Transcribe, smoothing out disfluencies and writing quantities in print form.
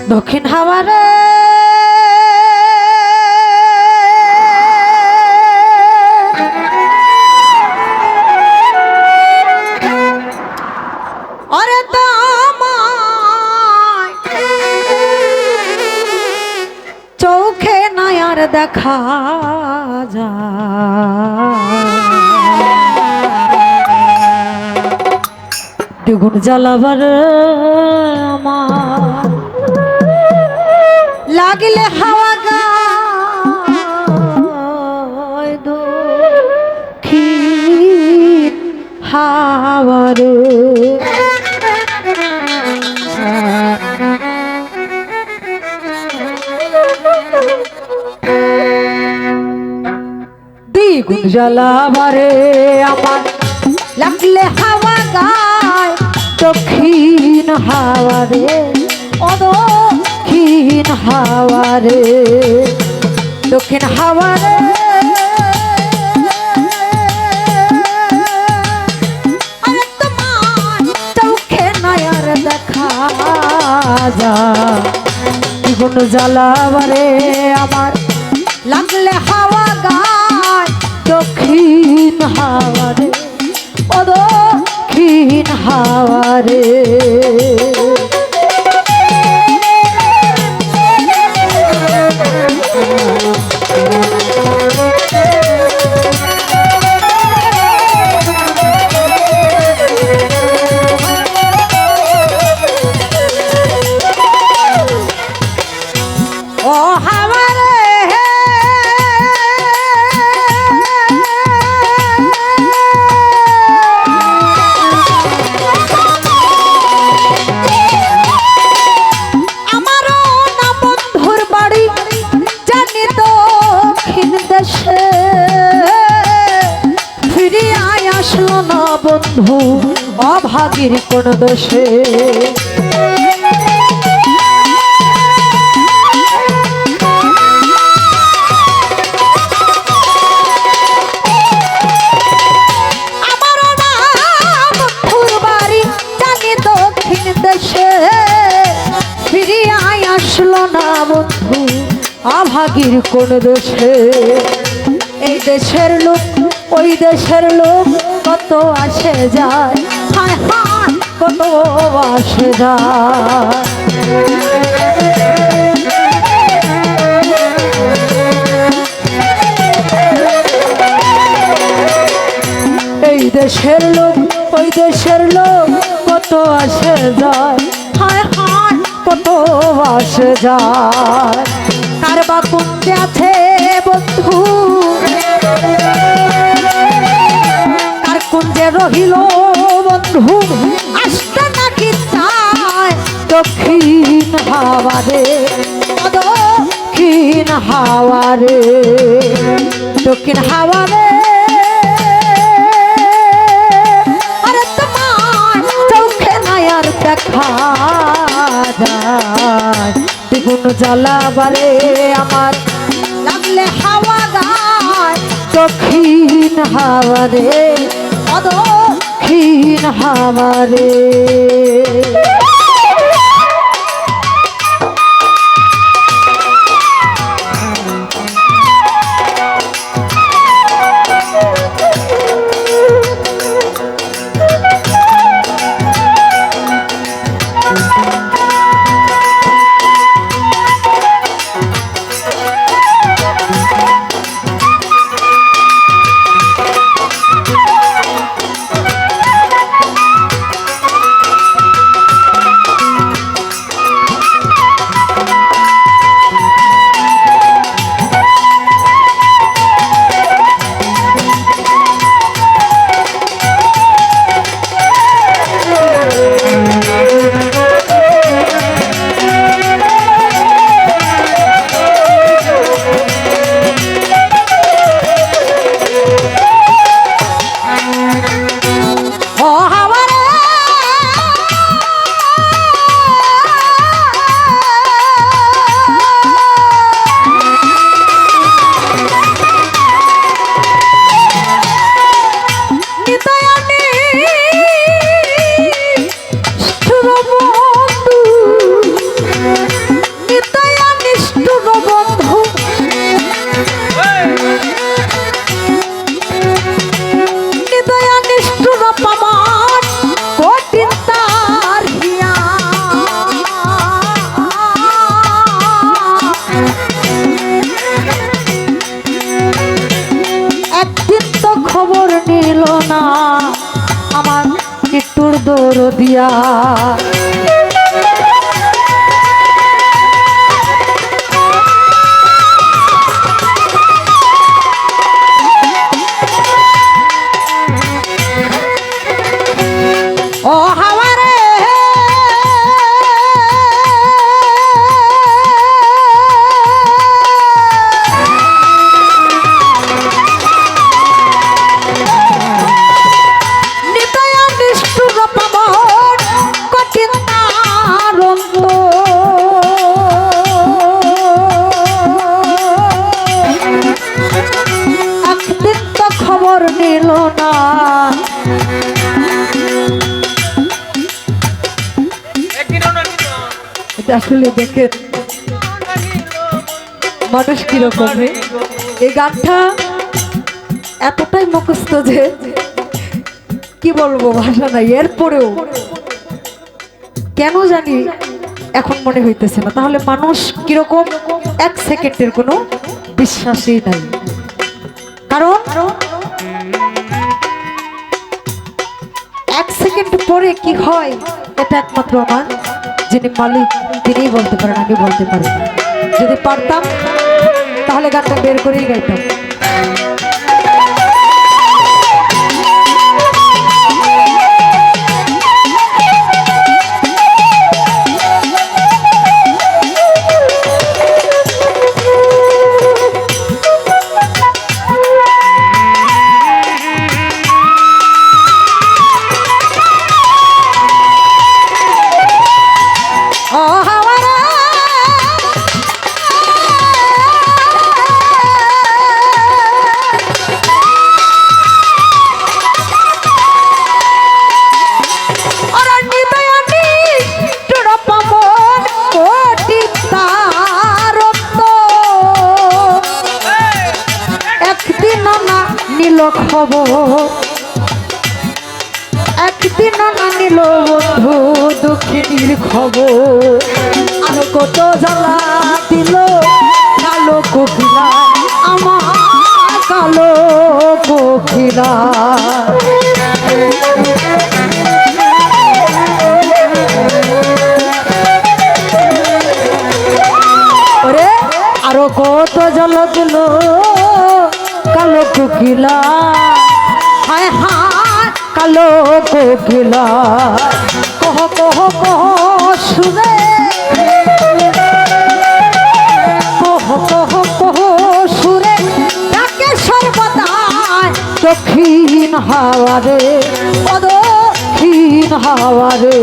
দক্ষিণ হাওয়ারে ওরে তোমায় চোখে নাই আর দেখা যায় দ্বিগুণ জ্বালাবার আমার লাগিলে হাওয়া গায় দক্ষিণ হাওয়ারে দ্বিগুণ জ্বালাবারে আমার লাগলে হাওয়া গায় দক্ষিণ হাওয়ারে ও দক্ষিণ হাওয়ারে দক্ষিণ হাওয়ারে আরে তোমার চোখে নাই আর দেখা যায় দ্বিগুণ জ্বালাবারে আমার লাগলে হাওয়া গায় দক্ষিণ হাওয়ারে ও দক্ষিণ হাওয়ারে ও হাওয়ারে আমারও না বন্ধুর বাড়ি জানি দক্ষিণ দেশে ফিরিয়ে আসলো না বন্ধু অভাগীর কোন দোষে বন্ধু অভাগীর কোন দোষে এই দেশের লোক ওই দেশের লোক কত আসে যায় হায় হায় কত আসে যায় এই দেশের লোক ওই দেশের লোক কত আসে যায় হায় হায় কত আসে যায় কার বা কুঞ্জে আছে বন্ধু কার কুঞ্জে রহিল বন্ধু আসতে নাকি চায় দক্ষিণ হাওয়ারে দক্ষিণ হাওয়ারে দক্ষিণ হাওয়ারে আরে তোমার চোখে নাই আর দেখা যায় দ্বিগুণ জ্বালাবারে আমার লাগলে হাওয়া গায় দক্ষিণ হাওয়ারে ও দক্ষিণ হাওয়ারে দিয়া ও হাওয়া রে খবর নিল না আসলে দেখে মানুষ কিরকম এই গানটা এতটাই মুখস্থ যে কি বলবো ভাষা নাই এরপরেও কেন জানি এখন মনে হইতেছে না তাহলে মানুষ কিরকম এক সেকেন্ডের কোনো বিশ্বাসই নাই কারণ এক সেকেন্ড পরে কি হয় এটা একমাত্র আমার যিনি মালিক তিনিই বলতে পারেন আমি বলতে পারি না যদি পারতাম তাহলে গানটা বের করেই গাইতাম একদিন না নিল বন্ধু দুঃখিনীর খবর আরো কত জ্বালা দিল কালো কোকিলা আমার কালো কোকিলা ওরে আরো কত জ্বালা দিল কালো কোকিলা হায় হায় কালো কোকিলা কহ কহ কহ শুনে কহ কহ কহ সুরে ডাকে সর্বদাই দক্ষিণ হাওয়ারে দক্ষিণ হাওয়ারে